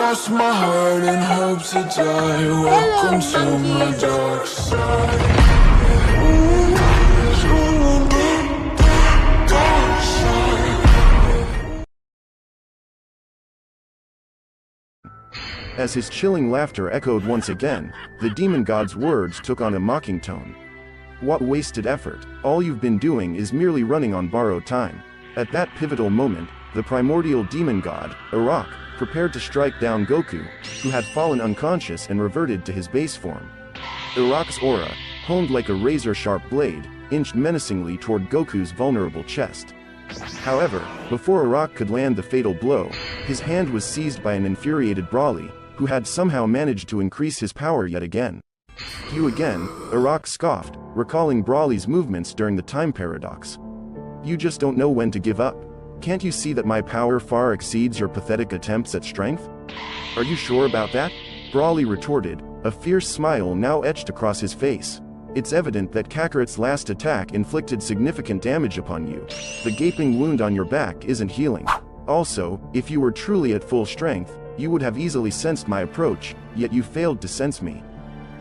lost my heart and hope to die. Welcome to my dark side. As his chilling laughter echoed once again, the demon god's words took on a mocking tone. What wasted effort, all you've been doing is merely running on borrowed time. At that pivotal moment, the primordial demon god, Iraq, prepared to strike down Goku, who had fallen unconscious and reverted to his base form. Iraq's aura, honed like a razor-sharp blade, inched menacingly toward Goku's vulnerable chest. However, before Iraq could land the fatal blow, his hand was seized by an infuriated Broly, who had somehow managed to increase his power yet again. You again, Iraq scoffed, recalling Broly's movements during the time paradox. You just don't know when to give up. Can't you see that my power far exceeds your pathetic attempts at strength? Are you sure about that? Broly retorted, a fierce smile now etched across his face. It's evident that Kakarot's last attack inflicted significant damage upon you. The gaping wound on your back isn't healing. Also, if you were truly at full strength, you would have easily sensed my approach, yet you failed to sense me.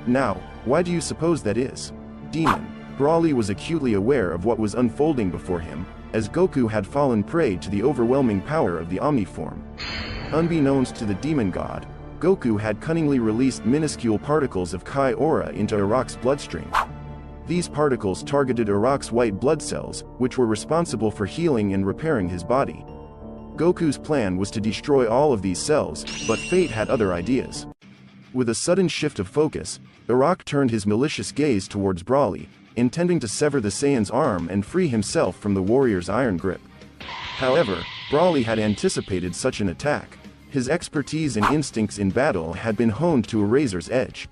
Now, why do you suppose that is? Demon. Broly was acutely aware of what was unfolding before him, as Goku had fallen prey to the overwhelming power of the Omni form. Unbeknownst to the demon god, Goku had cunningly released minuscule particles of Kai aura into Iraq's bloodstream. These particles targeted Iraq's white blood cells, which were responsible for healing and repairing his body. Goku's plan was to destroy all of these cells, but fate had other ideas. With a sudden shift of focus, Iraq turned his malicious gaze towards Broly, intending to sever the Saiyan's arm and free himself from the warrior's iron grip. However, Broly had anticipated such an attack. His expertise and instincts in battle had been honed to a razor's edge.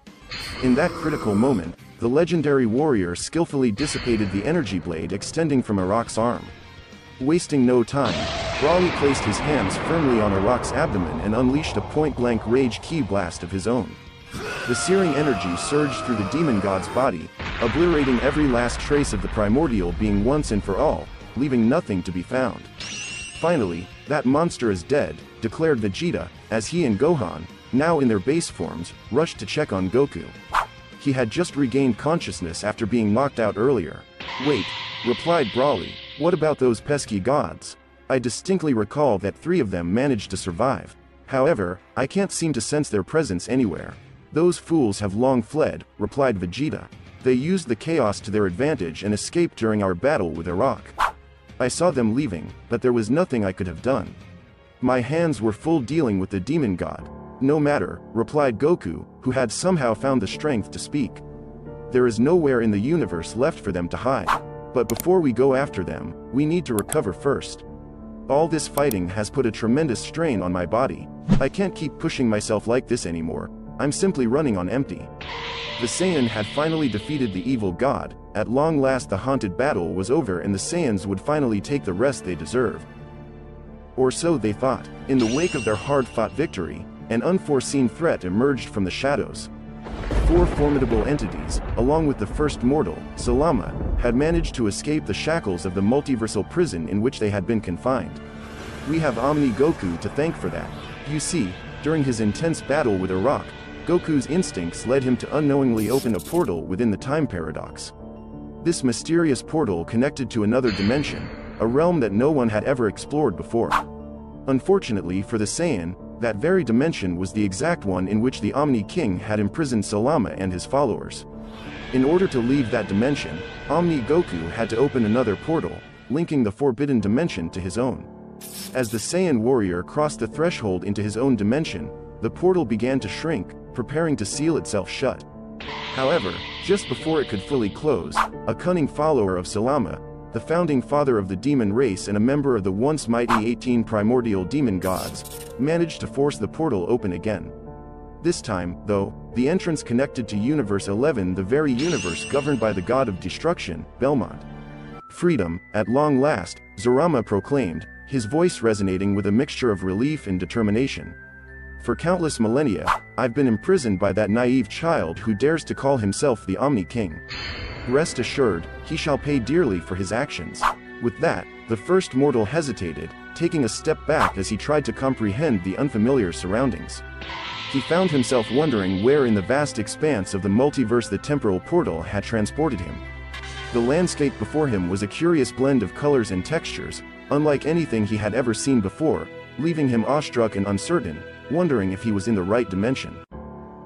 In that critical moment, the legendary warrior skillfully dissipated the energy blade extending from Iraq's arm. Wasting no time, Broly placed his hands firmly on Iraq's abdomen and unleashed a point-blank rage ki blast of his own. The searing energy surged through the demon god's body, obliterating every last trace of the primordial being once and for all, leaving nothing to be found. Finally, that monster is dead, declared Vegeta, as he and Gohan, now in their base forms, rushed to check on Goku. He had just regained consciousness after being knocked out earlier. Wait, replied Broly, what about those pesky gods? I distinctly recall that 3 of them managed to survive. However, I can't seem to sense their presence anywhere. Those fools have long fled, replied Vegeta. They used the chaos to their advantage and escaped during our battle with Iraq. I saw them leaving, but there was nothing I could have done. My hands were full dealing with the demon god. No matter, replied Goku, who had somehow found the strength to speak. There is nowhere in the universe left for them to hide. But before we go after them, we need to recover first. All this fighting has put a tremendous strain on my body. I can't keep pushing myself like this anymore. I'm simply running on empty. The Saiyan had finally defeated the evil god. At long last the haunted battle was over and the Saiyans would finally take the rest they deserved. Or so they thought. In the wake of their hard-fought victory, an unforeseen threat emerged from the shadows. 4 formidable entities, along with the first mortal, Salama, had managed to escape the shackles of the multiversal prison in which they had been confined. We have Omni Goku to thank for that. You see, during his intense battle with Iraq, Goku's instincts led him to unknowingly open a portal within the time paradox. This mysterious portal connected to another dimension, a realm that no one had ever explored before. Unfortunately for the Saiyan, that very dimension was the exact one in which the Omni King had imprisoned Salama and his followers. In order to leave that dimension, Omni Goku had to open another portal, linking the forbidden dimension to his own. As the Saiyan warrior crossed the threshold into his own dimension, the portal began to shrink, preparing to seal itself shut. However, just before it could fully close, a cunning follower of Salama, the founding father of the demon race and a member of the once mighty 18 primordial demon gods, managed to force the portal open again. This time, though, the entrance connected to Universe 11, the very universe governed by the god of destruction, Belmont. Freedom, at long last, Zorama proclaimed, his voice resonating with a mixture of relief and determination. For countless millennia, I've been imprisoned by that naive child who dares to call himself the Omni King. Rest assured, he shall pay dearly for his actions. With that, the first mortal hesitated, taking a step back as he tried to comprehend the unfamiliar surroundings. He found himself wondering where in the vast expanse of the multiverse the temporal portal had transported him. The landscape before him was a curious blend of colors and textures, unlike anything he had ever seen before, leaving him awestruck and uncertain, wondering if he was in the right dimension.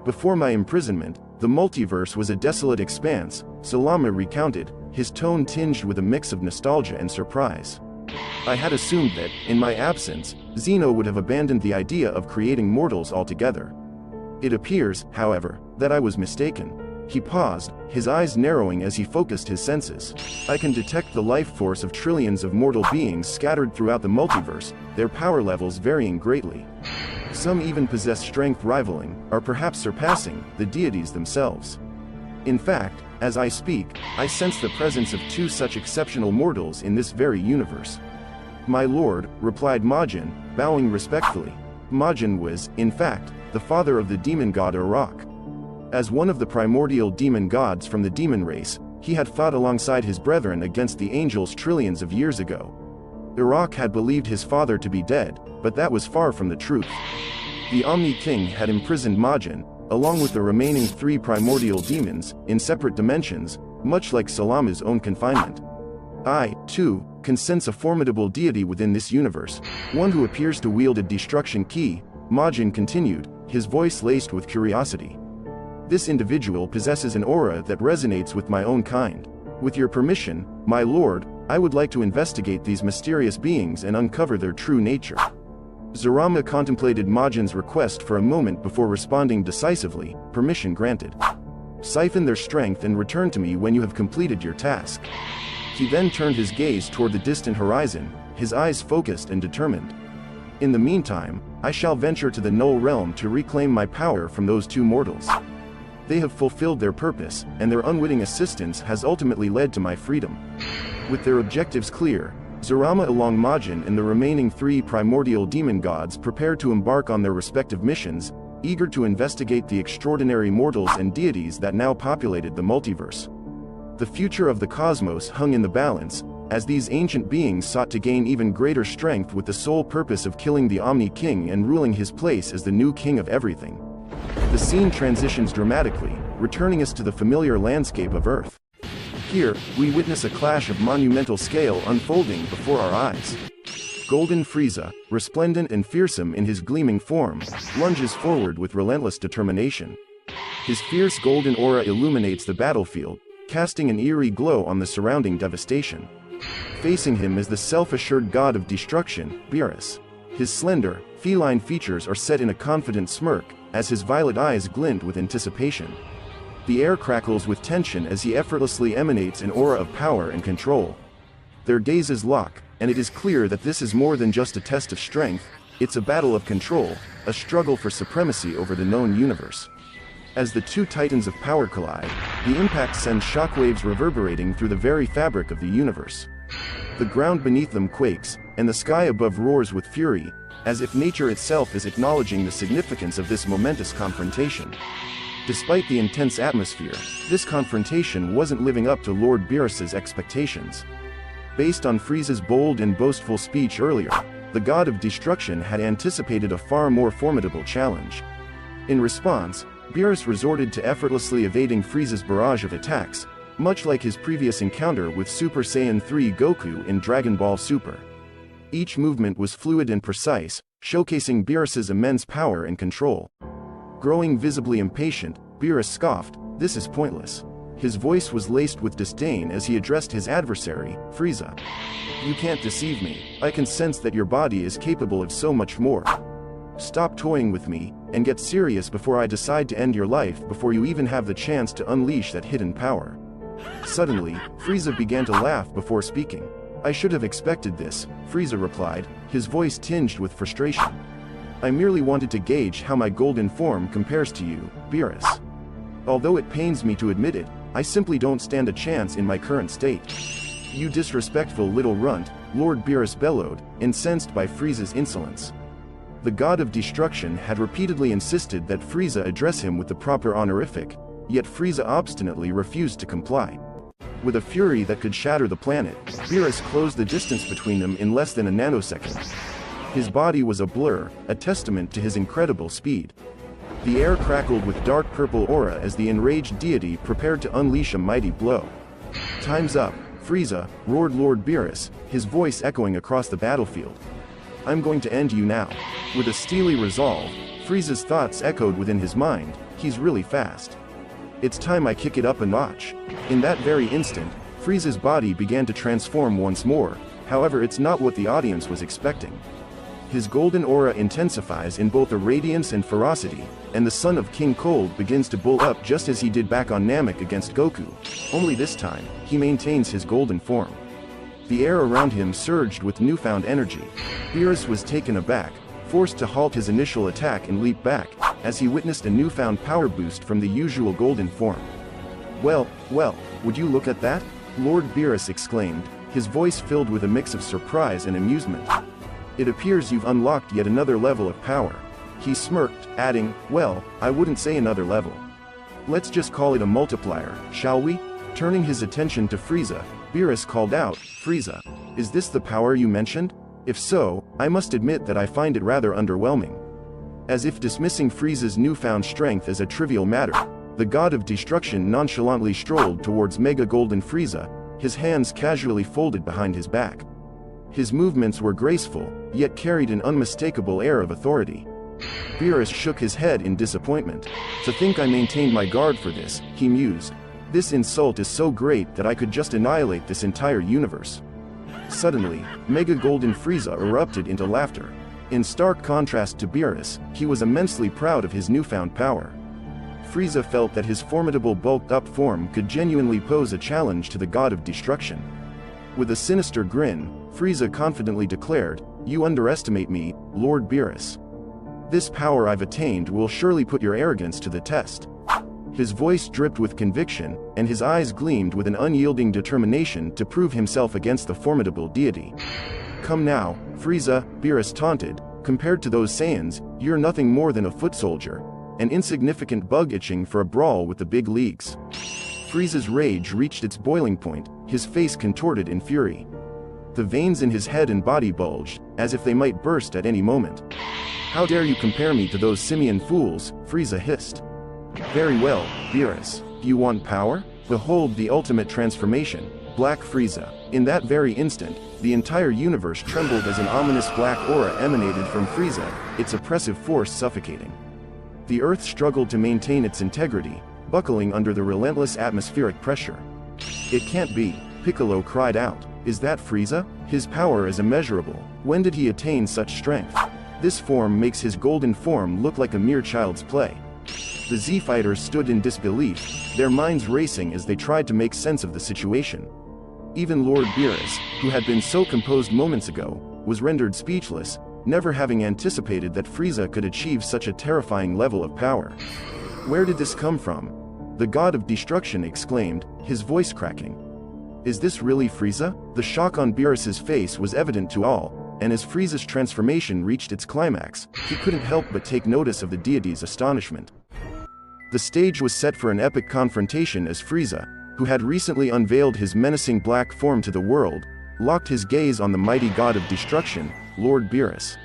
Before my imprisonment, the multiverse was a desolate expanse, Salama recounted, his tone tinged with a mix of nostalgia and surprise. I had assumed that, in my absence, Zeno would have abandoned the idea of creating mortals altogether. It appears, however, that I was mistaken. He paused, his eyes narrowing as he focused his senses. I can detect the life force of trillions of mortal beings scattered throughout the multiverse, their power levels varying greatly. Some even possess strength rivaling, or perhaps surpassing, the deities themselves. In fact, as I speak, I sense the presence of two such exceptional mortals in this very universe. My lord, replied Majin, bowing respectfully. Majin was, in fact, the father of the demon god Uruk. As one of the primordial demon gods from the demon race, he had fought alongside his brethren against the angels trillions of years ago. Uruk had believed his father to be dead, but that was far from the truth. The Omni King had imprisoned Majin, along with the remaining 3 primordial demons, in separate dimensions, much like Salama's own confinement. I, too, can sense a formidable deity within this universe, one who appears to wield a destruction key, Majin continued, his voice laced with curiosity. This individual possesses an aura that resonates with my own kind. With your permission, my lord, I would like to investigate these mysterious beings and uncover their true nature. Zurama contemplated Majin's request for a moment before responding decisively, permission granted. Siphon their strength and return to me when you have completed your task. He then turned his gaze toward the distant horizon, his eyes focused and determined. In the meantime, I shall venture to the Null Realm to reclaim my power from those 2 mortals. They have fulfilled their purpose, and their unwitting assistance has ultimately led to my freedom. With their objectives clear, Zurama along Majin and the remaining 3 primordial demon gods prepared to embark on their respective missions, eager to investigate the extraordinary mortals and deities that now populated the multiverse. The future of the cosmos hung in the balance, as these ancient beings sought to gain even greater strength with the sole purpose of killing the Omni King and ruling his place as the new king of everything. The scene transitions dramatically, returning us to the familiar landscape of Earth. Here, we witness a clash of monumental scale unfolding before our eyes. Golden Frieza, resplendent and fearsome in his gleaming form, lunges forward with relentless determination. His fierce golden aura illuminates the battlefield, casting an eerie glow on the surrounding devastation. Facing him is the self-assured god of destruction, Beerus. His slender, feline features are set in a confident smirk, as his violet eyes glint with anticipation. The air crackles with tension as he effortlessly emanates an aura of power and control. Their gazes lock, and it is clear that this is more than just a test of strength, it's a battle of control, a struggle for supremacy over the known universe. As the 2 titans of power collide, the impact sends shockwaves reverberating through the very fabric of the universe. The ground beneath them quakes, and the sky above roars with fury, as if nature itself is acknowledging the significance of this momentous confrontation. Despite the intense atmosphere, this confrontation wasn't living up to Lord Beerus's expectations. Based on Frieza's bold and boastful speech earlier, the god of destruction had anticipated a far more formidable challenge. In response, Beerus resorted to effortlessly evading Frieza's barrage of attacks, much like his previous encounter with Super Saiyan 3 Goku in Dragon Ball Super. Each movement was fluid and precise, showcasing Beerus's immense power and control. Growing visibly impatient, Beerus scoffed, "This is pointless." His voice was laced with disdain as he addressed his adversary, Frieza. "You can't deceive me, I can sense that your body is capable of so much more. Stop toying with me, and get serious before I decide to end your life before you even have the chance to unleash that hidden power." Suddenly, Frieza began to laugh before speaking. "I should have expected this," Frieza replied, his voice tinged with frustration. "I merely wanted to gauge how my golden form compares to you, Beerus. Although it pains me to admit it, I simply don't stand a chance in my current state." "You disrespectful little runt," Lord Beerus bellowed, incensed by Frieza's insolence. The god of destruction had repeatedly insisted that Frieza address him with the proper honorific, yet Frieza obstinately refused to comply. With a fury that could shatter the planet, Beerus closed the distance between them in less than a nanosecond. His body was a blur, a testament to his incredible speed. The air crackled with dark purple aura as the enraged deity prepared to unleash a mighty blow. "Time's up, Frieza," roared Lord Beerus, his voice echoing across the battlefield. "I'm going to end you now." With a steely resolve, Frieza's thoughts echoed within his mind, "He's really fast. It's time I kick it up a notch." In that very instant, Frieza's body began to transform once more, however it's not what the audience was expecting. His golden aura intensifies in both a radiance and ferocity, and the son of King Cold begins to bull up just as he did back on Namek against Goku. Only this time, he maintains his golden form. The air around him surged with newfound energy. Beerus was taken aback, forced to halt his initial attack and leap back, as he witnessed a newfound power boost from the usual golden form. Well, would you look at that?" Lord Beerus exclaimed, his voice filled with a mix of surprise and amusement. "It appears you've unlocked yet another level of power." He smirked, adding, "Well, I wouldn't say another level. Let's just call it a multiplier, shall we?" Turning his attention to Frieza, Beerus called out, "Frieza, is this the power you mentioned? If so, I must admit that I find it rather underwhelming." As if dismissing Frieza's newfound strength as a trivial matter, the god of destruction nonchalantly strolled towards Mega Golden Frieza, his hands casually folded behind his back. His movements were graceful, yet carried an unmistakable air of authority. Beerus shook his head in disappointment. "To think I maintained my guard for this," he mused. "This insult is so great that I could just annihilate this entire universe." Suddenly, Mega Golden Frieza erupted into laughter. In stark contrast to Beerus, he was immensely proud of his newfound power. Frieza felt that his formidable bulked-up form could genuinely pose a challenge to the god of destruction. With a sinister grin, Frieza confidently declared, "You underestimate me, Lord Beerus. This power I've attained will surely put your arrogance to the test." His voice dripped with conviction, and his eyes gleamed with an unyielding determination to prove himself against the formidable deity. "Come now, Frieza," Beerus taunted, "compared to those Saiyans, you're nothing more than a foot soldier, an insignificant bug itching for a brawl with the big leagues." Frieza's rage reached its boiling point, his face contorted in fury. The veins in his head and body bulged, as if they might burst at any moment. "How dare you compare me to those simian fools?" Frieza hissed. "Very well, Beerus. You want power? Behold the ultimate transformation, Black Frieza." In that very instant, the entire universe trembled as an ominous black aura emanated from Frieza, its oppressive force suffocating. The Earth struggled to maintain its integrity, buckling under the relentless atmospheric pressure. "It can't be," Piccolo cried out. "Is that Frieza? His power is immeasurable. When did he attain such strength? This form makes his golden form look like a mere child's play." The Z-fighters stood in disbelief, their minds racing as they tried to make sense of the situation. Even Lord Beerus, who had been so composed moments ago, was rendered speechless, never having anticipated that Frieza could achieve such a terrifying level of power. "Where did this come from?" the god of destruction exclaimed, his voice cracking. "Is this really Frieza?" The shock on Beerus's face was evident to all, and as Frieza's transformation reached its climax, he couldn't help but take notice of the deity's astonishment. The stage was set for an epic confrontation as Frieza, who had recently unveiled his menacing black form to the world, locked his gaze on the mighty god of destruction, Lord Beerus.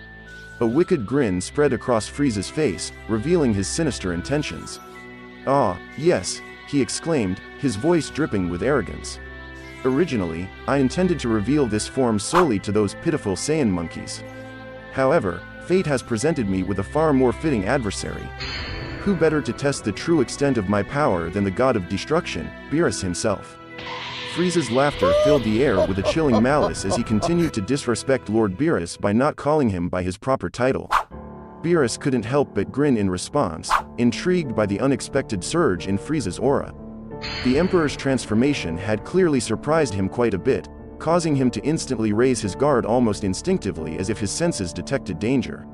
A wicked grin spread across Frieza's face, revealing his sinister intentions. "Ah, yes," he exclaimed, his voice dripping with arrogance. "Originally, I intended to reveal this form solely to those pitiful Saiyan monkeys. However, fate has presented me with a far more fitting adversary. Who better to test the true extent of my power than the god of destruction, Beerus himself?" Frieza's laughter filled the air with a chilling malice as he continued to disrespect Lord Beerus by not calling him by his proper title. Beerus couldn't help but grin in response, intrigued by the unexpected surge in Frieza's aura. The Emperor's transformation had clearly surprised him quite a bit, causing him to instantly raise his guard almost instinctively as if his senses detected danger.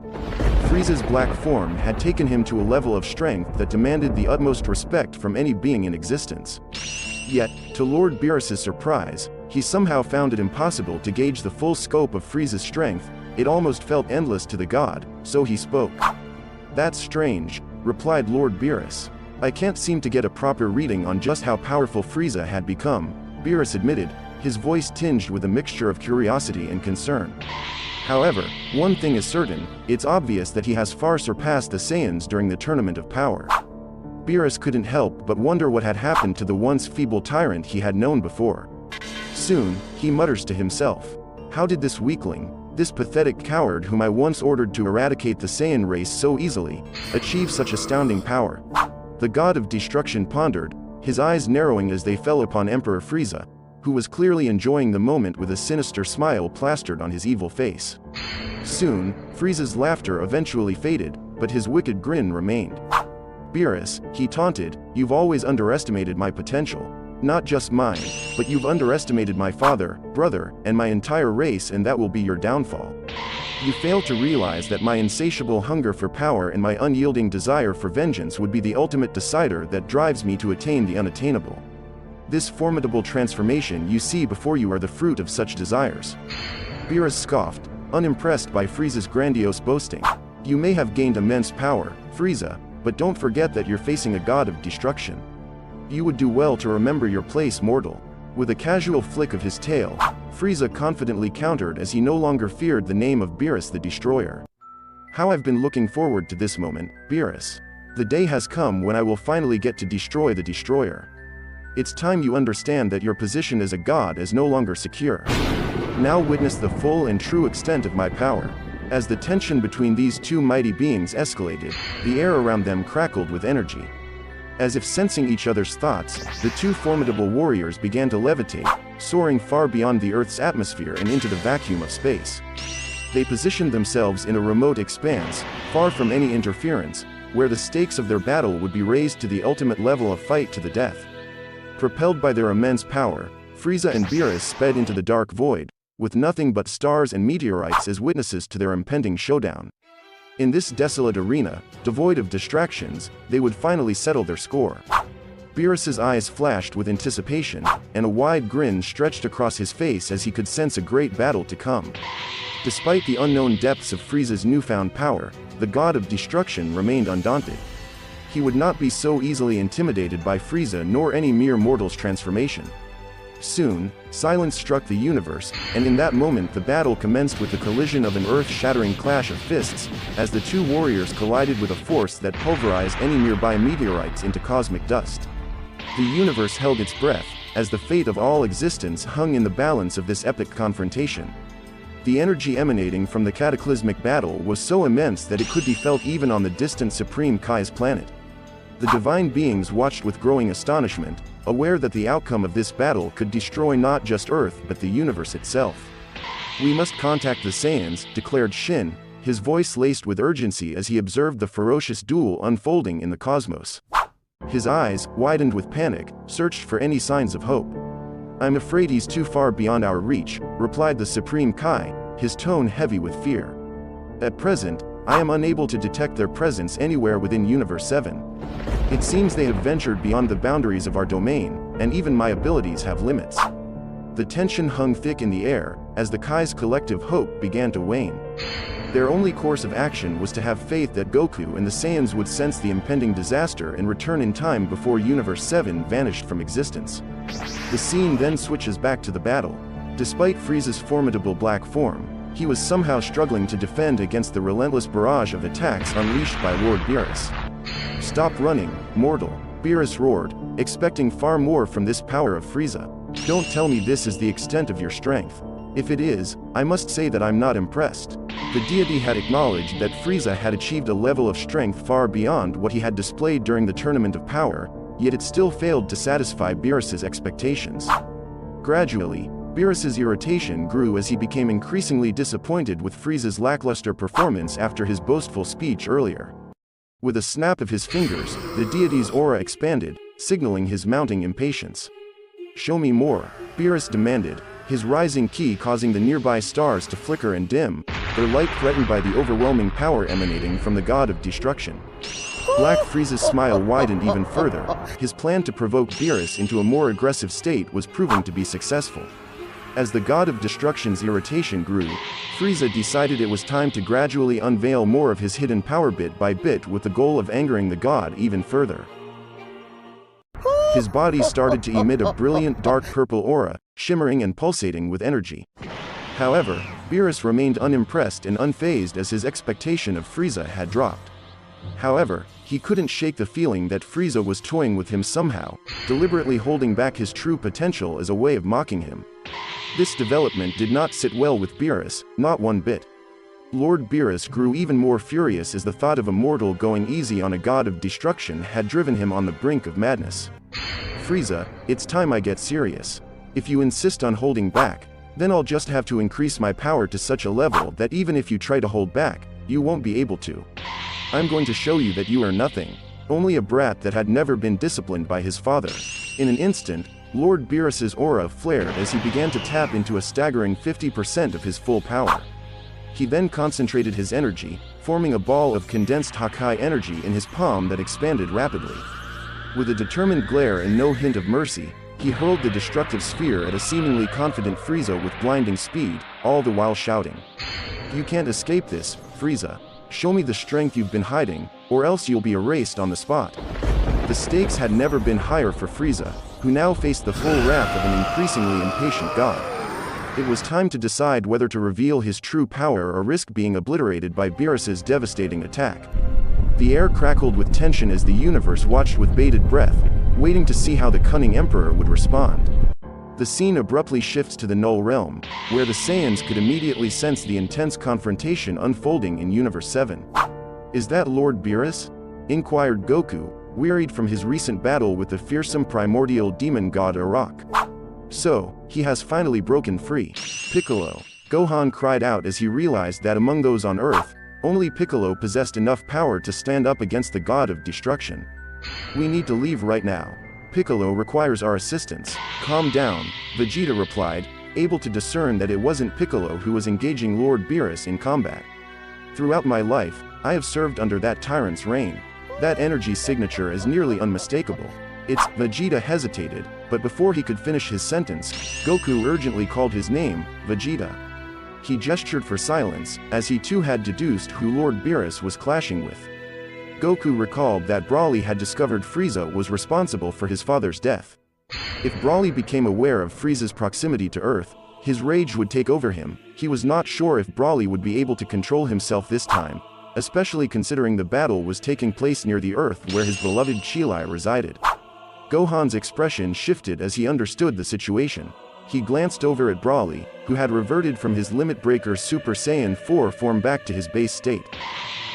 Frieza's black form had taken him to a level of strength that demanded the utmost respect from any being in existence. Yet, to Lord Beerus's surprise, he somehow found it impossible to gauge the full scope of Frieza's strength. It almost felt endless to the god, so he spoke. "That's strange," replied Lord Beerus. "I can't seem to get a proper reading on just how powerful Frieza had become. Beerus admitted, his voice tinged with a mixture of curiosity and concern. However, one thing is certain, it's obvious that he has far surpassed the Saiyans during the Tournament of Power. Beerus couldn't help but wonder what had happened to the once feeble tyrant he had known before. Soon, he mutters to himself, "How did this weakling, this pathetic coward whom I once ordered to eradicate the Saiyan race so easily, achieve such astounding power?" The god of destruction pondered, his eyes narrowing as they fell upon Emperor Frieza, who was clearly enjoying the moment with a sinister smile plastered on his evil face. Soon, Frieza's laughter eventually faded, but his wicked grin remained. "Beerus," he taunted, "you've always underestimated my potential. Not just mine, but you've underestimated my father, brother, and my entire race, and that will be your downfall. You fail to realize that my insatiable hunger for power and my unyielding desire for vengeance would be the ultimate decider that drives me to attain the unattainable. This formidable transformation you see before you are the fruit of such desires." Beerus scoffed, unimpressed by Frieza's grandiose boasting. "You may have gained immense power, Frieza, but don't forget that you're facing a god of destruction. You would do well to remember your place, mortal." With a casual flick of his tail, Frieza confidently countered as he no longer feared the name of Beerus the Destroyer. "How I've been looking forward to this moment, Beerus. The day has come when I will finally get to destroy the Destroyer. It's time you understand that your position as a god is no longer secure. Now witness the full and true extent of my power." As the tension between these two mighty beings escalated, the air around them crackled with energy. As if sensing each other's thoughts, the two formidable warriors began to levitate, soaring far beyond the Earth's atmosphere and into the vacuum of space. They positioned themselves in a remote expanse, far from any interference, where the stakes of their battle would be raised to the ultimate level of fight to the death. Propelled by their immense power, Frieza and Beerus sped into the dark void, with nothing but stars and meteorites as witnesses to their impending showdown. In this desolate arena, devoid of distractions, they would finally settle their score. Beerus's eyes flashed with anticipation, and a wide grin stretched across his face as he could sense a great battle to come. Despite the unknown depths of Frieza's newfound power, the god of destruction remained undaunted. He would not be so easily intimidated by Frieza nor any mere mortal's transformation. Soon, silence struck the universe, and in that moment the battle commenced with the collision of an earth-shattering clash of fists, as the two warriors collided with a force that pulverized any nearby meteorites into cosmic dust. The universe held its breath, as the fate of all existence hung in the balance of this epic confrontation. The energy emanating from the cataclysmic battle was so immense that it could be felt even on the distant Supreme Kai's planet. The divine beings watched with growing astonishment, aware that the outcome of this battle could destroy not just Earth but the universe itself. "We must contact the Saiyans," declared Shin, his voice laced with urgency as he observed the ferocious duel unfolding in the cosmos. His eyes, widened with panic, searched for any signs of hope. "I'm afraid he's too far beyond our reach," replied the Supreme Kai, his tone heavy with fear. "At present, I am unable to detect their presence anywhere within Universe 7. It seems they have ventured beyond the boundaries of our domain, and even my abilities have limits." The tension hung thick in the air, as the Kai's collective hope began to wane. Their only course of action was to have faith that Goku and the Saiyans would sense the impending disaster and return in time before Universe 7 vanished from existence. The scene then switches back to the battle. Despite Frieza's formidable black form, he was somehow struggling to defend against the relentless barrage of attacks unleashed by Lord Beerus. "Stop running, mortal," Beerus roared, expecting far more from this power of Frieza. "Don't tell me this is the extent of your strength. If it is, I must say that I'm not impressed." The deity had acknowledged that Frieza had achieved a level of strength far beyond what he had displayed during the Tournament of Power, yet it still failed to satisfy Beerus's expectations. Gradually, Beerus's irritation grew as he became increasingly disappointed with Frieza's lackluster performance after his boastful speech earlier. With a snap of his fingers, the deity's aura expanded, signaling his mounting impatience. "Show me more," Beerus demanded, his rising ki causing the nearby stars to flicker and dim, their light threatened by the overwhelming power emanating from the god of destruction. Black Frieza's smile widened even further. His plan to provoke Beerus into a more aggressive state was proving to be successful. As the god of destruction's irritation grew, Frieza decided it was time to gradually unveil more of his hidden power bit by bit with the goal of angering the god even further. His body started to emit a brilliant dark purple aura, shimmering and pulsating with energy. However, Beerus remained unimpressed and unfazed as his expectation of Frieza had dropped. However, he couldn't shake the feeling that Frieza was toying with him somehow, deliberately holding back his true potential as a way of mocking him. This development did not sit well with Beerus, not one bit. Lord Beerus grew even more furious as the thought of a mortal going easy on a god of destruction had driven him on the brink of madness. Frieza, it's time I get serious. If you insist on holding back, then I'll just have to increase my power to such a level that even if you try to hold back, you won't be able to. I'm going to show you that you are nothing, only a brat that had never been disciplined by his father. In an instant, Lord Beerus's aura flared as he began to tap into a staggering 50% of his full power. He then concentrated his energy, forming a ball of condensed Hakai energy in his palm that expanded rapidly. With a determined glare and no hint of mercy, he hurled the destructive sphere at a seemingly confident Frieza with blinding speed, all the while shouting, "You can't escape this, Frieza. Show me the strength you've been hiding, or else you'll be erased on the spot." The stakes had never been higher for Frieza, who now faced the full wrath of an increasingly impatient god. It was time to decide whether to reveal his true power or risk being obliterated by Beerus's devastating attack. The air crackled with tension as the universe watched with bated breath, waiting to see how the cunning Emperor would respond. The scene abruptly shifts to the Null Realm, where the Saiyans could immediately sense the intense confrontation unfolding in Universe 7. "Is that Lord Beerus?" inquired Goku, wearied from his recent battle with the fearsome primordial demon god Arok. "So, he has finally broken free." "Piccolo," Gohan cried out as he realized that among those on Earth, only Piccolo possessed enough power to stand up against the god of destruction. "We need to leave right now. Piccolo requires our assistance." "Calm down," Vegeta replied, able to discern that it wasn't Piccolo who was engaging Lord Beerus in combat. "Throughout my life, I have served under that tyrant's reign. That energy signature is nearly unmistakable. It's..." Vegeta hesitated, but before he could finish his sentence, Goku urgently called his name, Vegeta. He gestured for silence, as he too had deduced who Lord Beerus was clashing with. Goku recalled that Broly had discovered Frieza was responsible for his father's death. If Broly became aware of Frieza's proximity to Earth, his rage would take over him. He was not sure if Broly would be able to control himself this time, especially considering the battle was taking place near the Earth where his beloved Chilai resided. Gohan's expression shifted as he understood the situation. He glanced over at Broly, who had reverted from his Limit Breaker Super Saiyan 4 form back to his base state.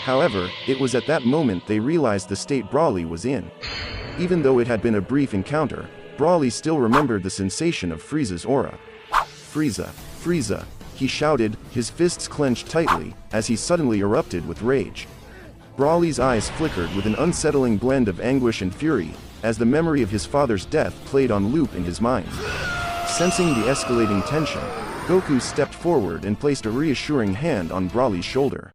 However, it was at that moment they realized the state Broly was in. Even though it had been a brief encounter, Broly still remembered the sensation of Frieza's aura. "Frieza! Frieza!" he shouted, his fists clenched tightly, as he suddenly erupted with rage. Broly's eyes flickered with an unsettling blend of anguish and fury, as the memory of his father's death played on loop in his mind. Sensing the escalating tension, Goku stepped forward and placed a reassuring hand on Broly's shoulder.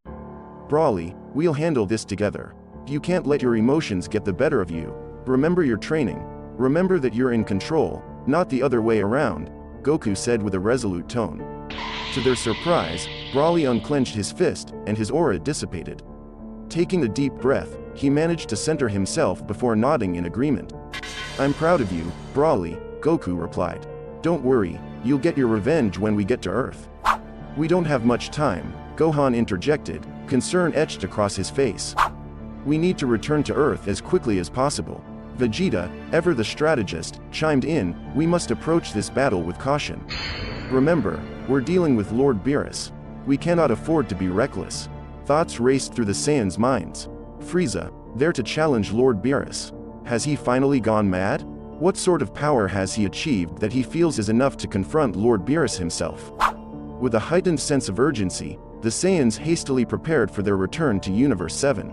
"Broly, we'll handle this together. You can't let your emotions get the better of you. Remember your training. Remember that you're in control, not the other way around," Goku said with a resolute tone. To their surprise, Broly unclenched his fist, and his aura dissipated. Taking a deep breath, he managed to center himself before nodding in agreement. "I'm proud of you, Broly," Goku replied. "Don't worry, you'll get your revenge when we get to Earth." "We don't have much time," Gohan interjected, concern etched across his face. "We need to return to Earth as quickly as possible." Vegeta, ever the strategist, chimed in, "We must approach this battle with caution. Remember, we're dealing with Lord Beerus. We cannot afford to be reckless." Thoughts raced through the Saiyans' minds. Frieza, there to challenge Lord Beerus. Has he finally gone mad? What sort of power has he achieved that he feels is enough to confront Lord Beerus himself? With a heightened sense of urgency, the Saiyans hastily prepared for their return to Universe 7.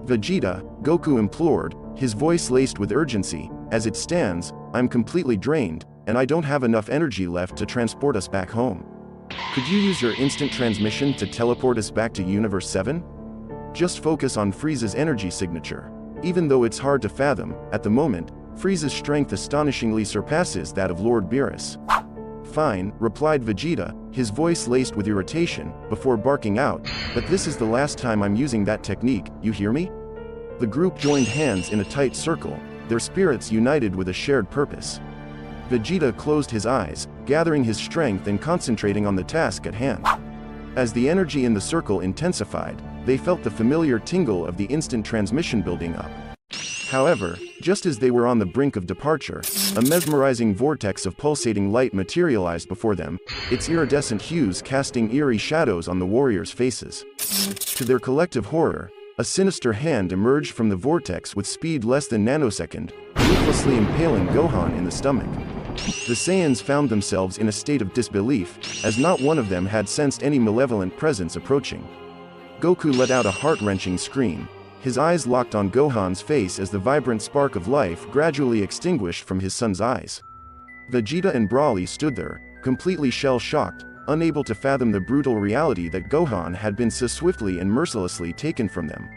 "Vegeta," Goku implored, his voice laced with urgency, "as it stands, I'm completely drained, and I don't have enough energy left to transport us back home. Could you use your instant transmission to teleport us back to Universe 7? Just focus on Frieza's energy signature. Even though it's hard to fathom, at the moment, Frieza's strength astonishingly surpasses that of Lord Beerus." "Fine," replied Vegeta, his voice laced with irritation, before barking out, "but this is the last time I'm using that technique, you hear me?" The group joined hands in a tight circle, their spirits united with a shared purpose. Vegeta closed his eyes, gathering his strength and concentrating on the task at hand. As the energy in the circle intensified, they felt the familiar tingle of the instant transmission building up. However, just as they were on the brink of departure, a mesmerizing vortex of pulsating light materialized before them, its iridescent hues casting eerie shadows on the warriors' faces. To their collective horror, a sinister hand emerged from the vortex with speed less than nanosecond, ruthlessly impaling Gohan in the stomach. The Saiyans found themselves in a state of disbelief, as not one of them had sensed any malevolent presence approaching. Goku let out a heart-wrenching scream. His eyes locked on Gohan's face as the vibrant spark of life gradually extinguished from his son's eyes. Vegeta and Broly stood there, completely shell-shocked, unable to fathom the brutal reality that Gohan had been so swiftly and mercilessly taken from them.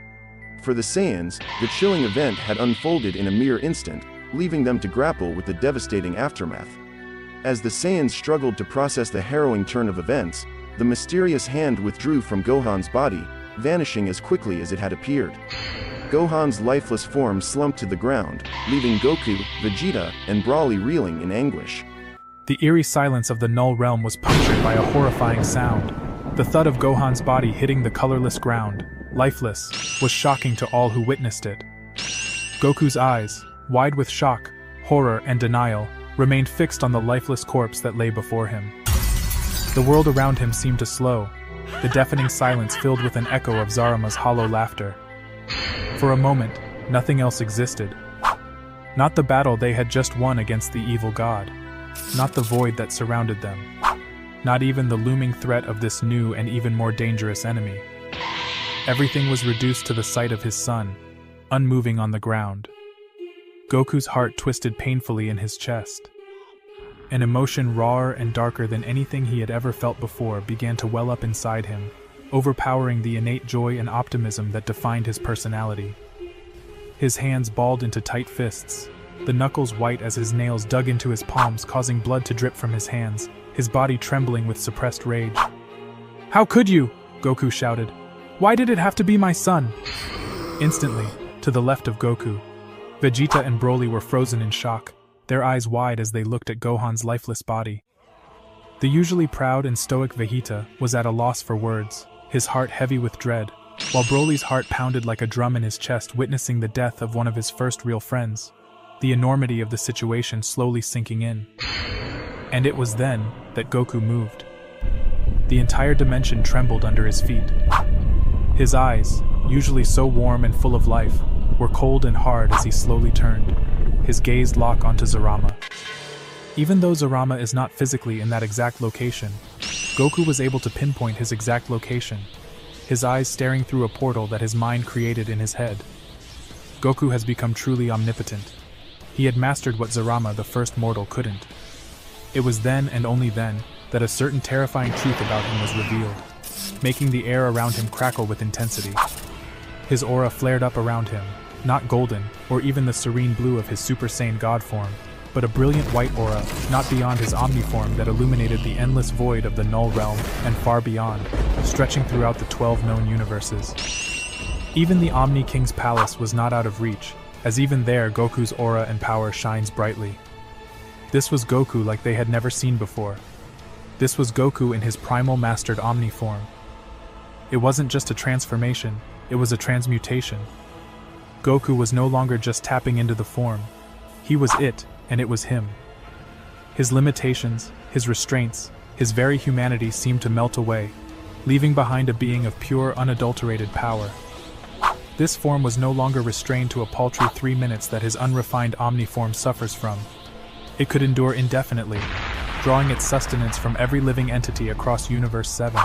For the Saiyans, the chilling event had unfolded in a mere instant, leaving them to grapple with the devastating aftermath. As the Saiyans struggled to process the harrowing turn of events, the mysterious hand withdrew from Gohan's body, vanishing as quickly as it had appeared. Gohan's lifeless form slumped to the ground, leaving Goku, Vegeta, and Broly reeling in anguish. The eerie silence of the Null Realm was punctured by a horrifying sound. The thud of Gohan's body hitting the colorless ground, lifeless, was shocking to all who witnessed it. Goku's eyes, wide with shock, horror, and denial, remained fixed on the lifeless corpse that lay before him. The world around him seemed to slow, the deafening silence filled with an echo of Zarama's hollow laughter. For a moment, nothing else existed. Not the battle they had just won against the evil god. Not the void that surrounded them. Not even the looming threat of this new and even more dangerous enemy. Everything was reduced to the sight of his son, unmoving on the ground. Goku's heart twisted painfully in his chest. An emotion rawer and darker than anything he had ever felt before began to well up inside him, overpowering the innate joy and optimism that defined his personality. His hands balled into tight fists, the knuckles white as his nails dug into his palms, causing blood to drip from his hands, his body trembling with suppressed rage. "How could you?" Goku shouted. "Why did it have to be my son?" Instantly, to the left of Goku, Vegeta and Broly were frozen in shock, their eyes wide as they looked at Gohan's lifeless body. The usually proud and stoic Vegeta was at a loss for words, his heart heavy with dread, while Broly's heart pounded like a drum in his chest witnessing the death of one of his first real friends, the enormity of the situation slowly sinking in. And it was then that Goku moved. The entire dimension trembled under his feet. His eyes, usually so warm and full of life, were cold and hard as he slowly turned, his gaze locked onto Zarama. Even though Zarama is not physically in that exact location, Goku was able to pinpoint his exact location, his eyes staring through a portal that his mind created in his head. Goku has become truly omnipotent. He had mastered what Zarama, the first mortal, couldn't. It was then and only then that a certain terrifying truth about him was revealed, making the air around him crackle with intensity. His aura flared up around him, not golden, or even the serene blue of his Super Saiyan God form, but a brilliant white aura, not beyond his Omni form, that illuminated the endless void of the Null Realm and far beyond, stretching throughout the 12 known universes. Even the Omni King's palace was not out of reach, as even there Goku's aura and power shines brightly. This was Goku like they had never seen before. This was Goku in his primal mastered Omni form. It wasn't just a transformation, it was a transmutation. Goku was no longer just tapping into the form. He was it, and it was him. His limitations, his restraints, his very humanity seemed to melt away, leaving behind a being of pure, unadulterated power. This form was no longer restrained to a paltry 3 minutes that his unrefined omniform suffers from. It could endure indefinitely, drawing its sustenance from every living entity across Universe 7.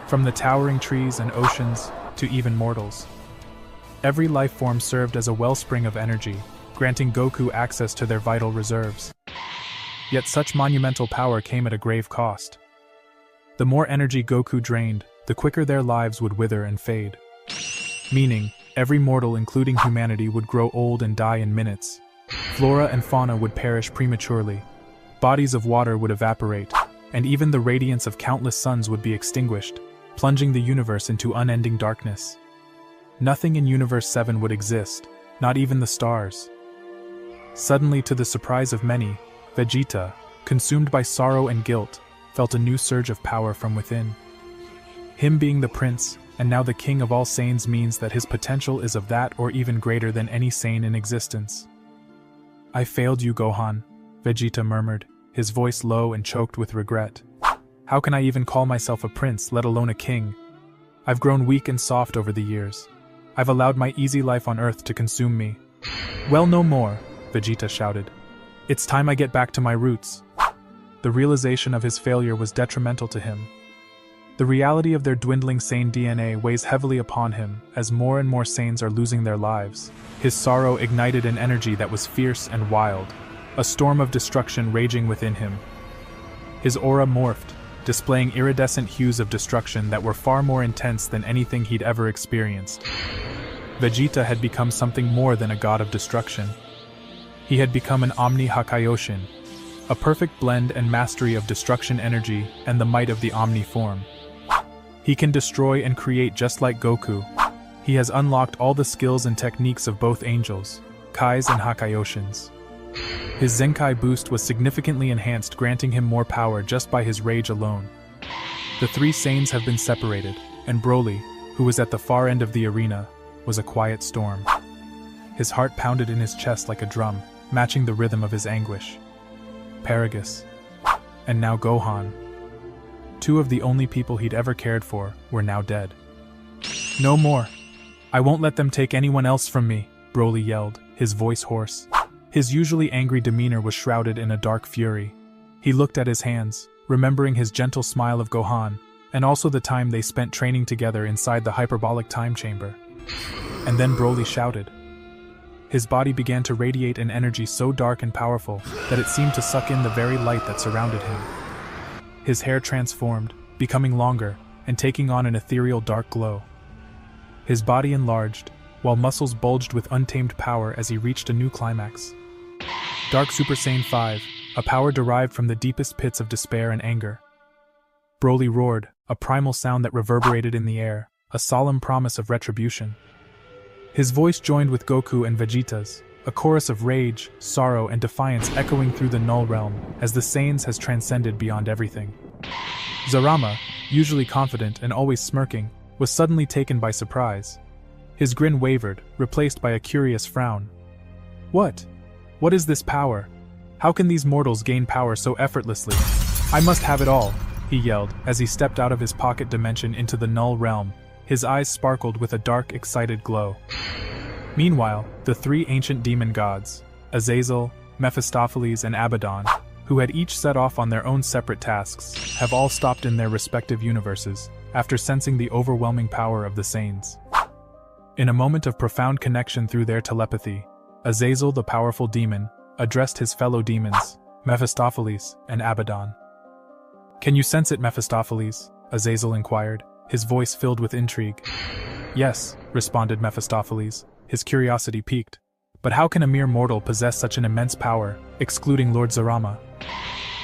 From the towering trees and oceans to even mortals. Every life form served as a wellspring of energy, granting Goku access to their vital reserves. Yet such monumental power came at a grave cost. The more energy Goku drained, the quicker their lives would wither and fade. Meaning, every mortal including humanity would grow old and die in minutes. Flora and fauna would perish prematurely. Bodies of water would evaporate, and even the radiance of countless suns would be extinguished, plunging the universe into unending darkness. Nothing in Universe 7 would exist, not even the stars. Suddenly, to the surprise of many, Vegeta, consumed by sorrow and guilt, felt a new surge of power from within. Him being the prince, and now the king of all Saiyans, means that his potential is of that or even greater than any Saiyan in existence. "I failed you, Gohan," Vegeta murmured, his voice low and choked with regret. "How can I even call myself a prince, let alone a king? I've grown weak and soft over the years. I've allowed my easy life on Earth to consume me." "Well, no more," Vegeta shouted. "It's time I get back to my roots." The realization of his failure was detrimental to him. The reality of their dwindling Saiyan DNA weighs heavily upon him as more and more Saiyans are losing their lives. His sorrow ignited an energy that was fierce and wild, a storm of destruction raging within him. His aura morphed, displaying iridescent hues of destruction that were far more intense than anything he'd ever experienced. Vegeta had become something more than a god of destruction. He had become an Omni Hakaioshin, a perfect blend and mastery of destruction energy and the might of the Omni form. He can destroy and create just like Goku. He has unlocked all the skills and techniques of both angels, Kais and Hakaioshins. His Zenkai boost was significantly enhanced, granting him more power just by his rage alone. The three Saiyans have been separated, and Broly, who was at the far end of the arena, was a quiet storm. His heart pounded in his chest like a drum, matching the rhythm of his anguish. Paragus. And now Gohan. Two of the only people he'd ever cared for were now dead. "No more. I won't let them take anyone else from me," Broly yelled, his voice hoarse. His usually angry demeanor was shrouded in a dark fury. He looked at his hands, remembering his gentle smile of Gohan, and also the time they spent training together inside the hyperbolic time chamber. And then Broly shouted. His body began to radiate an energy so dark and powerful that it seemed to suck in the very light that surrounded him. His hair transformed, becoming longer, and taking on an ethereal dark glow. His body enlarged, while muscles bulged with untamed power as he reached a new climax. Dark Super Saiyan 5, a power derived from the deepest pits of despair and anger. Broly roared, a primal sound that reverberated in the air, a solemn promise of retribution. His voice joined with Goku and Vegeta's, a chorus of rage, sorrow, and defiance echoing through the Null Realm, as the Saiyans has transcended beyond everything. Zarama, usually confident and always smirking, was suddenly taken by surprise. His grin wavered, replaced by a curious frown. What? What is this power? How can these mortals gain power so effortlessly? I must have it all, he yelled, as he stepped out of his pocket dimension into the Null Realm. His eyes sparkled with a dark, excited glow. Meanwhile, the three ancient demon gods, Azazel, Mephistopheles, and Abaddon, who had each set off on their own separate tasks, have all stopped in their respective universes, after sensing the overwhelming power of the Saiyans. In a moment of profound connection through their telepathy, Azazel, the powerful demon, addressed his fellow demons, Mephistopheles and Abaddon. "Can you sense it, Mephistopheles?" Azazel inquired, his voice filled with intrigue. "Yes," responded Mephistopheles, his curiosity piqued. "But how can a mere mortal possess such an immense power, excluding Lord Zarama?"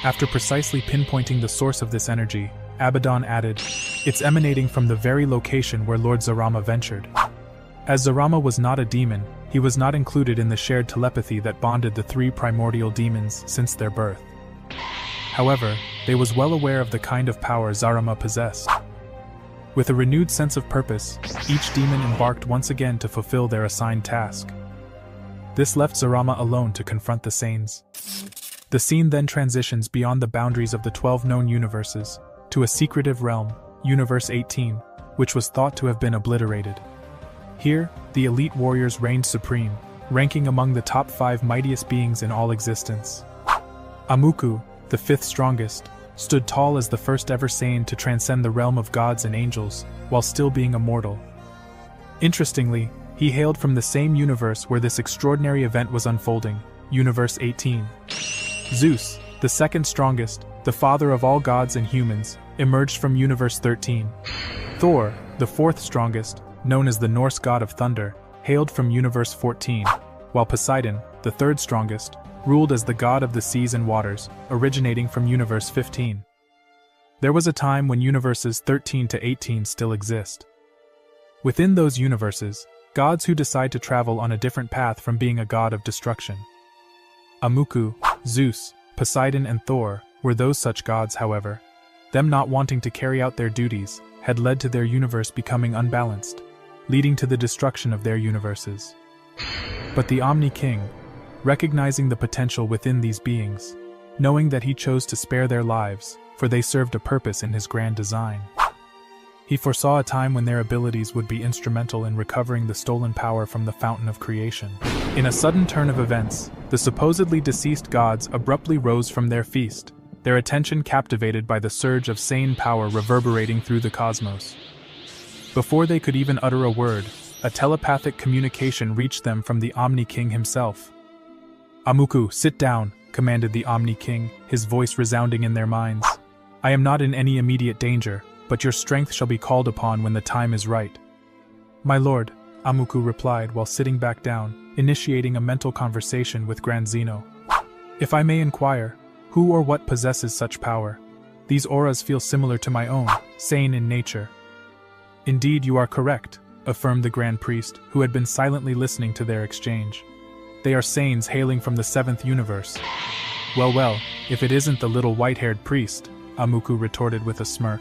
After precisely pinpointing the source of this energy, Abaddon added, "It's emanating from the very location where Lord Zarama ventured." As Zarama was not a demon, he was not included in the shared telepathy that bonded the three primordial demons since their birth. However, they was well aware of the kind of power Zarama possessed. With a renewed sense of purpose, each demon embarked once again to fulfill their assigned task. This left Zarama alone to confront the Saiyans. The scene then transitions beyond the boundaries of the 12 known universes, to a secretive realm, Universe 18, which was thought to have been obliterated. Here, the elite warriors reigned supreme, ranking among the top 5 mightiest beings in all existence. Amuku, the 5th strongest, stood tall as the first ever Saiyan to transcend the realm of gods and angels, while still being immortal. Interestingly, he hailed from the same universe where this extraordinary event was unfolding, Universe 18. Zeus, the 2nd strongest, the father of all gods and humans, emerged from Universe 13. Thor, the 4th strongest, known as the Norse god of thunder, hailed from Universe 14, while Poseidon, the 3rd strongest, ruled as the god of the seas and waters, originating from Universe 15. There was a time when Universes 13 to 18 still exist. Within those universes, gods who decide to travel on a different path from being a god of destruction. Amuku, Zeus, Poseidon and Thor were those such gods, however. Them not wanting to carry out their duties had led to their universe becoming unbalanced, leading to the destruction of their universes. But the Omni King, recognizing the potential within these beings, knowing that he chose to spare their lives, for they served a purpose in his grand design. He foresaw a time when their abilities would be instrumental in recovering the stolen power from the fountain of creation. In a sudden turn of events, the supposedly deceased gods abruptly rose from their feast, their attention captivated by the surge of sane power reverberating through the cosmos. Before they could even utter a word, a telepathic communication reached them from the Omni King himself. "Amuku, sit down," commanded the Omni King, his voice resounding in their minds. "I am not in any immediate danger, but your strength shall be called upon when the time is right." "My lord," Amuku replied while sitting back down, initiating a mental conversation with Grand Zeno. "If I may inquire, who or what possesses such power? These auras feel similar to my own, sane in nature." "Indeed, you are correct," affirmed the Grand Priest, who had been silently listening to their exchange. "They are Sanes hailing from the seventh universe." Well, if it isn't the little white-haired priest," Amuku retorted with a smirk.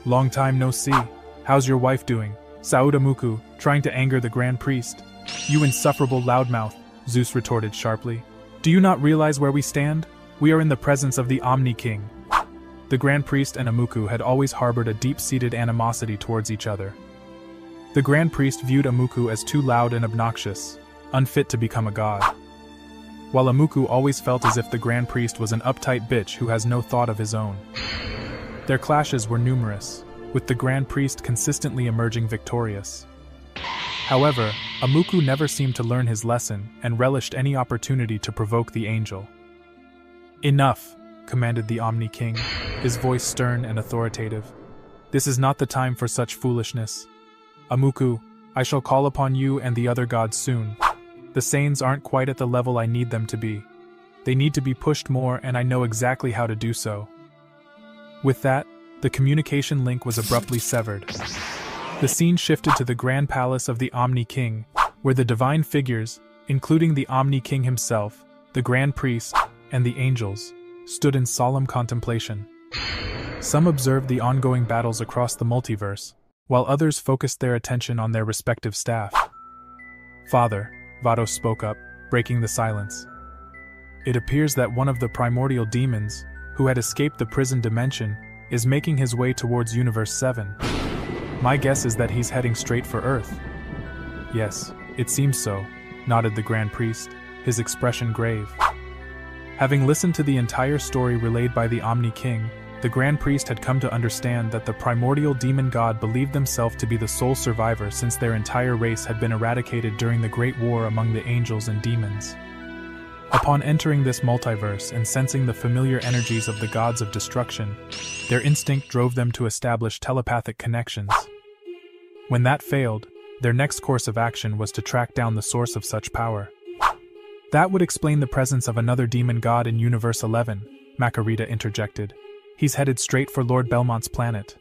"Long time no see. How's your wife doing?" Saud Amuku, trying to anger the Grand Priest. "You insufferable loudmouth," Zeus retorted sharply. "Do you not realize where we stand? We are in the presence of the Omni King." The Grand Priest and Amuku had always harbored a deep-seated animosity towards each other. The Grand Priest viewed Amuku as too loud and obnoxious, unfit to become a god, while Amuku always felt as if the Grand Priest was an uptight bitch who has no thought of his own. Their clashes were numerous, with the Grand Priest consistently emerging victorious. However, Amuku never seemed to learn his lesson and relished any opportunity to provoke the angel. "Enough," commanded the Omni King, his voice stern and authoritative. "This is not the time for such foolishness. Amuku, I shall call upon you and the other gods soon. The Sanes aren't quite at the level I need them to be. They need to be pushed more, and I know exactly how to do so." With that, the communication link was abruptly severed. The scene shifted to the Grand Palace of the Omni King, where the divine figures, including the Omni King himself, the Grand Priest, and the angels, stood in solemn contemplation. Some observed the ongoing battles across the multiverse, while others focused their attention on their respective staff. "Father," Vados spoke up, breaking the silence. "It appears that one of the primordial demons, who had escaped the prison dimension, is making his way towards Universe 7. My guess is that he's heading straight for Earth." "Yes, it seems so," nodded the Grand Priest, his expression grave. Having listened to the entire story relayed by the Omni King, the Grand Priest had come to understand that the primordial demon god believed themselves to be the sole survivor since their entire race had been eradicated during the Great War among the angels and demons. Upon entering this multiverse and sensing the familiar energies of the gods of destruction, their instinct drove them to establish telepathic connections. When that failed, their next course of action was to track down the source of such power. "That would explain the presence of another demon god in Universe 11, Makarita interjected. "He's headed straight for Lord Belmont's planet."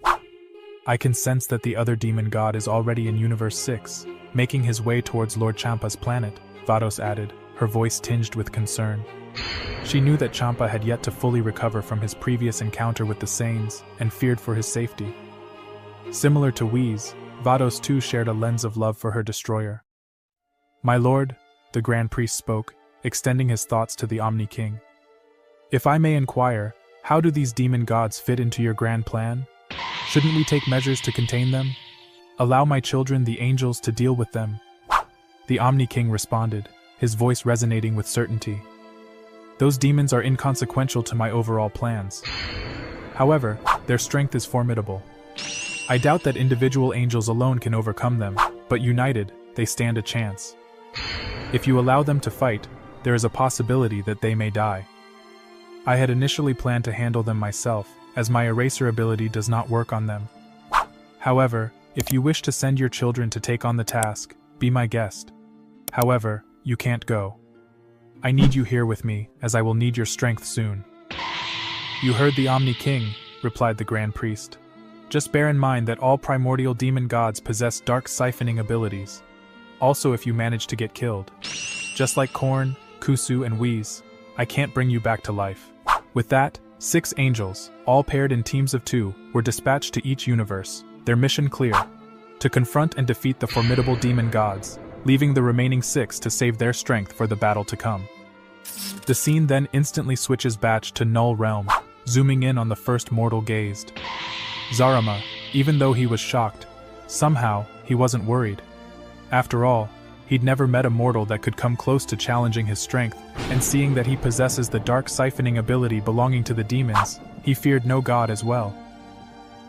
"I can sense that the other demon god is already in Universe 6, making his way towards Lord Champa's planet," Vados added, her voice tinged with concern. She knew that Champa had yet to fully recover from his previous encounter with the Sanes, and feared for his safety. Similar to Whis, Vados too shared a lens of love for her destroyer. "My lord," the Grand Priest spoke, extending his thoughts to the Omni King. "If I may inquire, how do these demon gods fit into your grand plan? Shouldn't we take measures to contain them? Allow my children, the angels, to deal with them." The Omni King responded, his voice resonating with certainty. "Those demons are inconsequential to my overall plans. However, their strength is formidable. I doubt that individual angels alone can overcome them, but united, they stand a chance. If you allow them to fight, there is a possibility that they may die. I had initially planned to handle them myself, as my eraser ability does not work on them. However, if you wish to send your children to take on the task, be my guest. However, you can't go. I need you here with me, as I will need your strength soon." "You heard the Omni King," replied the Grand Priest. "Just bear in mind that all primordial demon gods possess dark siphoning abilities. Also, if you manage to get killed. Just like Korn, Kusu, and Whis, I can't bring you back to life." With that, 6 angels, all paired in teams of 2, were dispatched to each universe, their mission clear: to confront and defeat the formidable demon gods, leaving the remaining 6 to save their strength for the battle to come. The scene then instantly switches back to Null Realm, zooming in on the first mortal gazed. Zarama, even though he was shocked, somehow, he wasn't worried. After all, he'd never met a mortal that could come close to challenging his strength, and seeing that he possesses the dark siphoning ability belonging to the demons, he feared no god as well.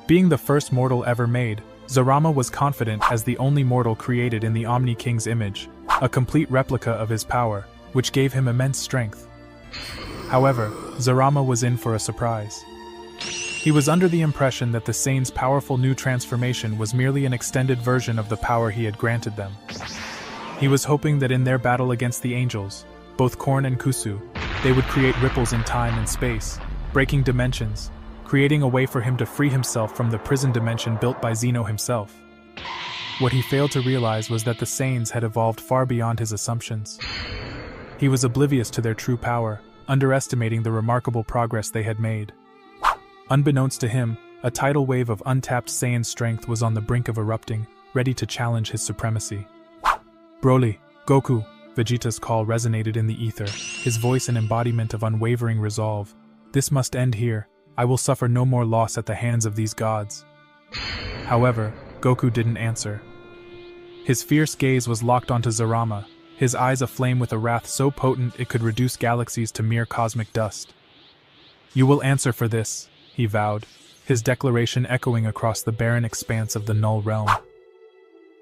Being the first mortal ever made, Zarama was confident as the only mortal created in the Omni King's image, a complete replica of his power, which gave him immense strength. However, Zarama was in for a surprise. He was under the impression that the Saiyan's powerful new transformation was merely an extended version of the power he had granted them. He was hoping that in their battle against the angels, both Korn and Kusu, they would create ripples in time and space, breaking dimensions, creating a way for him to free himself from the prison dimension built by Zeno himself. What he failed to realize was that the Saiyans had evolved far beyond his assumptions. He was oblivious to their true power, underestimating the remarkable progress they had made. Unbeknownst to him, a tidal wave of untapped Saiyan strength was on the brink of erupting, ready to challenge his supremacy. "Broly, Goku," Vegeta's call resonated in the ether, his voice an embodiment of unwavering resolve. "This must end here. I will suffer no more loss at the hands of these gods." However, Goku didn't answer. His fierce gaze was locked onto Zarama, his eyes aflame with a wrath so potent it could reduce galaxies to mere cosmic dust. "You will answer for this," he vowed, his declaration echoing across the barren expanse of the Null Realm.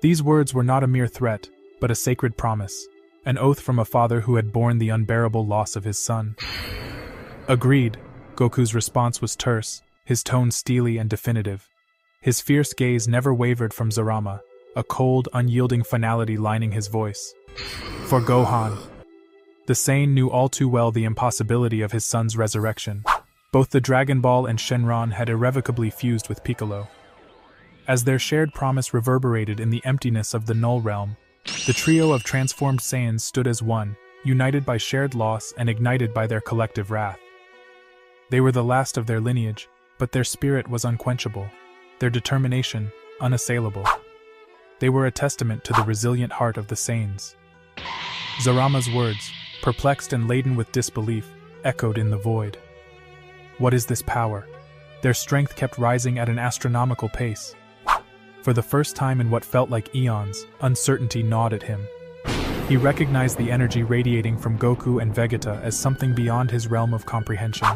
These words were not a mere threat, but a sacred promise, an oath from a father who had borne the unbearable loss of his son. "Agreed," Goku's response was terse, his tone steely and definitive. His fierce gaze never wavered from Zarama, a cold, unyielding finality lining his voice. For Gohan. The Saiyan knew all too well the impossibility of his son's resurrection. Both the Dragon Ball and Shenron had irrevocably fused with Piccolo. As their shared promise reverberated in the emptiness of the Null Realm, the trio of transformed Saiyans stood as one, united by shared loss and ignited by their collective wrath. They were the last of their lineage, but their spirit was unquenchable, their determination unassailable. They were a testament to the resilient heart of the Saiyans. Zarama's words, perplexed and laden with disbelief, echoed in the void. What is this power? Their strength kept rising at an astronomical pace. For the first time in what felt like eons, uncertainty gnawed at him. He recognized the energy radiating from Goku and Vegeta as something beyond his realm of comprehension.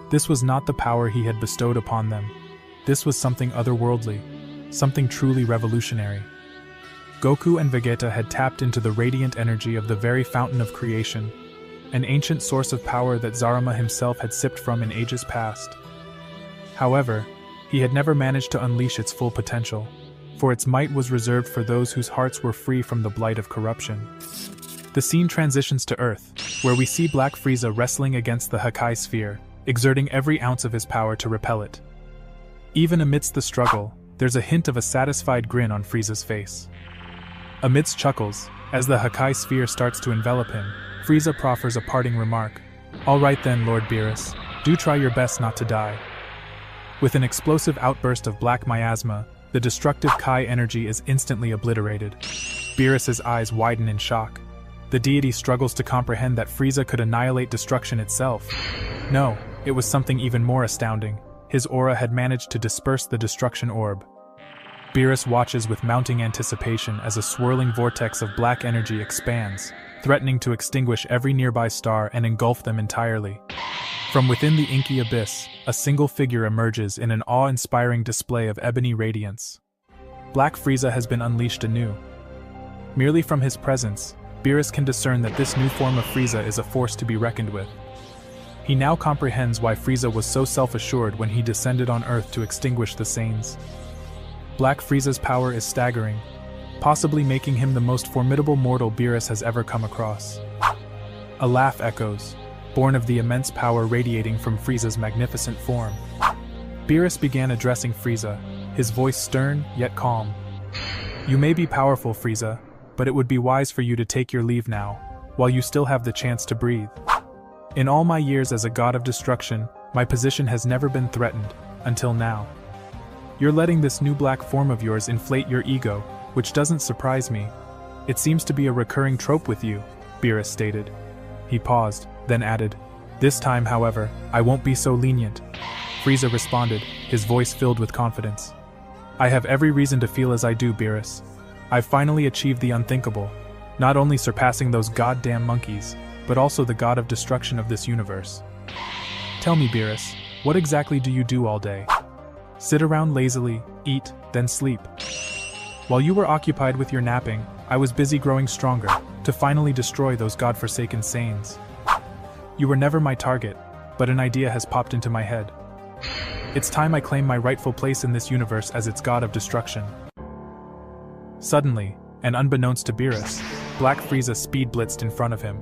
This was not the power he had bestowed upon them. This was something otherworldly, something truly revolutionary. Goku and Vegeta had tapped into the radiant energy of the very fountain of creation, an ancient source of power that Zarama himself had sipped from in ages past. However, he had never managed to unleash its full potential, for its might was reserved for those whose hearts were free from the blight of corruption. The scene transitions to Earth, where we see Black Frieza wrestling against the Hakai sphere, exerting every ounce of his power to repel it. Even amidst the struggle, there's a hint of a satisfied grin on Frieza's face. Amidst chuckles, as the Hakai sphere starts to envelop him, Frieza proffers a parting remark. "All right then, Lord Beerus, do try your best not to die." With an explosive outburst of black miasma, the destructive Kai energy is instantly obliterated. Beerus's eyes widen in shock. The deity struggles to comprehend that Frieza could annihilate destruction itself. No, it was something even more astounding. His aura had managed to disperse the destruction orb. Beerus watches with mounting anticipation as a swirling vortex of black energy expands, threatening to extinguish every nearby star and engulf them entirely. From within the inky abyss, a single figure emerges in an awe-inspiring display of ebony radiance. Black Frieza has been unleashed anew. Merely from his presence, Beerus can discern that this new form of Frieza is a force to be reckoned with. He now comprehends why Frieza was so self-assured when he descended on Earth to extinguish the Saiyans. Black Frieza's power is staggering, possibly making him the most formidable mortal Beerus has ever come across. A laugh echoes, born of the immense power radiating from Frieza's magnificent form. Beerus began addressing Frieza, his voice stern yet calm. "You may be powerful, Frieza, but it would be wise for you to take your leave now, while you still have the chance to breathe." In all my years as a god of destruction, my position has never been threatened, until now. You're letting this new black form of yours inflate your ego, which doesn't surprise me. It seems to be a recurring trope with you, Beerus stated. He paused, then added, "This time, however, I won't be so lenient." Frieza responded, his voice filled with confidence. "I have every reason to feel as I do, Beerus. I've finally achieved the unthinkable, not only surpassing those goddamn monkeys, but also the god of destruction of this universe. Tell me, Beerus, what exactly do you do all day? Sit around lazily, eat, then sleep. While you were occupied with your napping, I was busy growing stronger, to finally destroy those godforsaken Saiyans. You were never my target, but an idea has popped into my head. It's time I claim my rightful place in this universe as its god of destruction." Suddenly, and unbeknownst to Beerus, Black Frieza speed blitzed in front of him.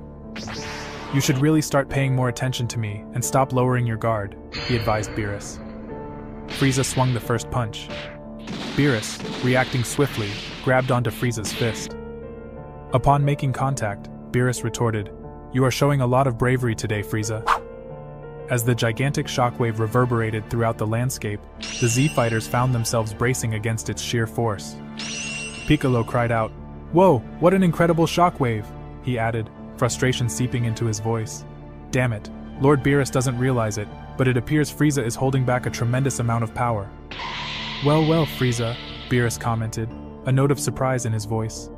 "You should really start paying more attention to me and stop lowering your guard," he advised Beerus. Frieza swung the first punch. Beerus, reacting swiftly, grabbed onto Frieza's fist. Upon making contact, Beerus retorted, "You are showing a lot of bravery today, Frieza." As the gigantic shockwave reverberated throughout the landscape, the Z-fighters found themselves bracing against its sheer force. Piccolo cried out, "Whoa, what an incredible shockwave!" he added, frustration seeping into his voice. "Damn it, Lord Beerus doesn't realize it, but it appears Frieza is holding back a tremendous amount of power." Well, Frieza," Beerus commented, a note of surprise in his voice.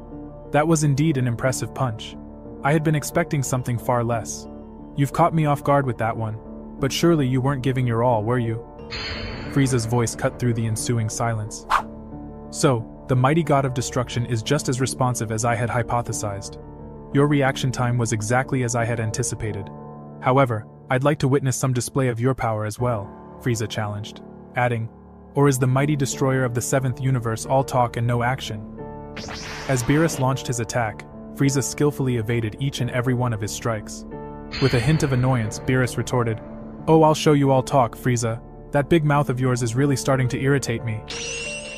"That was indeed an impressive punch. I had been expecting something far less. You've caught me off guard with that one, but surely you weren't giving your all, were you?" Frieza's voice cut through the ensuing silence. "So, the mighty god of destruction is just as responsive as I had hypothesized. Your reaction time was exactly as I had anticipated. However, I'd like to witness some display of your power as well," Frieza challenged, adding, "Or is the mighty destroyer of the 7th universe all talk and no action?" As Beerus launched his attack, Frieza skillfully evaded each and every one of his strikes. With a hint of annoyance, Beerus retorted, "Oh, I'll show you all talk, Frieza. That big mouth of yours is really starting to irritate me."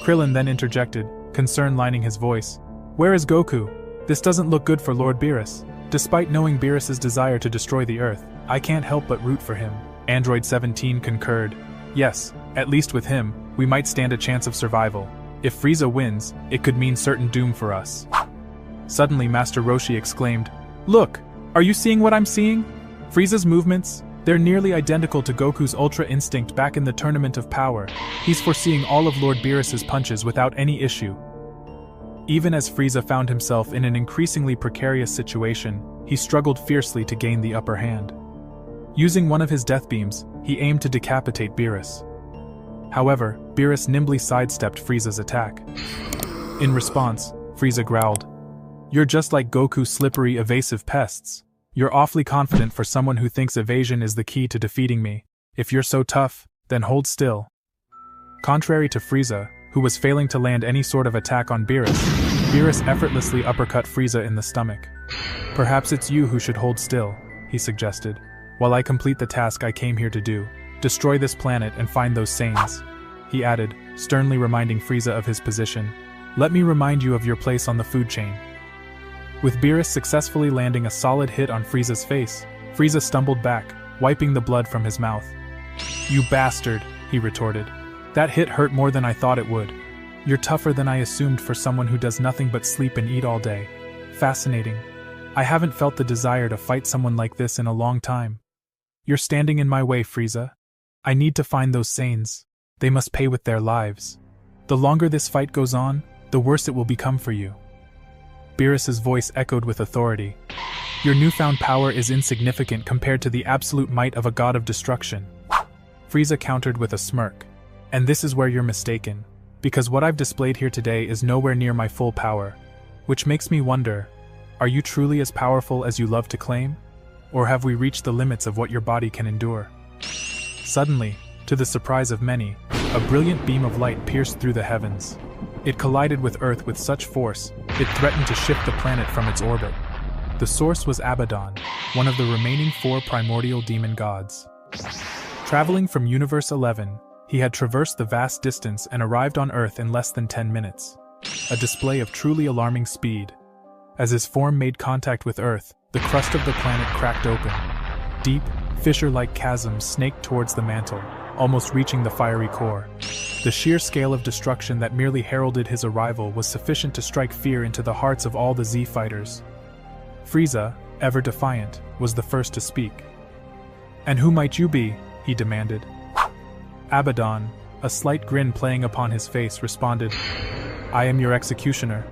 Krillin then interjected, concern lining his voice. "Where is Goku? This doesn't look good for Lord Beerus. Despite knowing Beerus's desire to destroy the Earth, I can't help but root for him." Android 17 concurred. "Yes, at least with him, we might stand a chance of survival. If Frieza wins, it could mean certain doom for us." Suddenly Master Roshi exclaimed, "Look! Are you seeing what I'm seeing? Frieza's movements? They're nearly identical to Goku's Ultra Instinct back in the Tournament of Power. He's foreseeing all of Lord Beerus's punches without any issue." Even as Frieza found himself in an increasingly precarious situation, he struggled fiercely to gain the upper hand. Using one of his death beams, he aimed to decapitate Beerus. However, Beerus nimbly sidestepped Frieza's attack. In response, Frieza growled, "You're just like Goku's slippery, evasive pests. You're awfully confident for someone who thinks evasion is the key to defeating me. If you're so tough, then hold still." Contrary to Frieza, who was failing to land any sort of attack on Beerus effortlessly uppercut Frieza in the stomach. "Perhaps it's you who should hold still," he suggested, "while I complete the task I came here to do. Destroy this planet and find those Saiyans," he added, sternly reminding Frieza of his position. "Let me remind you of your place on the food chain." With Beerus successfully landing a solid hit on Frieza's face, Frieza stumbled back, wiping the blood from his mouth. "You bastard," he retorted. "That hit hurt more than I thought it would. You're tougher than I assumed for someone who does nothing but sleep and eat all day. Fascinating. I haven't felt the desire to fight someone like this in a long time. You're standing in my way, Frieza. I need to find those Saiyans. They must pay with their lives. The longer this fight goes on, the worse it will become for you." Beerus's voice echoed with authority. "Your newfound power is insignificant compared to the absolute might of a god of destruction." Frieza countered with a smirk. "And this is where you're mistaken, because what I've displayed here today is nowhere near my full power. Which makes me wonder, are you truly as powerful as you love to claim? Or have we reached the limits of what your body can endure?" Suddenly, to the surprise of many, a brilliant beam of light pierced through the heavens. It collided with Earth with such force, it threatened to shift the planet from its orbit. The source was Abaddon, one of the remaining 4 primordial demon gods. Traveling from Universe 11, he had traversed the vast distance and arrived on Earth in less than 10 minutes. A display of truly alarming speed. As his form made contact with Earth, the crust of the planet cracked open. Deep, fissure-like chasms snaked towards the mantle, almost reaching the fiery core. The sheer scale of destruction that merely heralded his arrival was sufficient to strike fear into the hearts of all the Z fighters. Frieza, ever defiant, was the first to speak. "And who might you be?" he demanded. Abaddon, a slight grin playing upon his face, responded, "I am your executioner,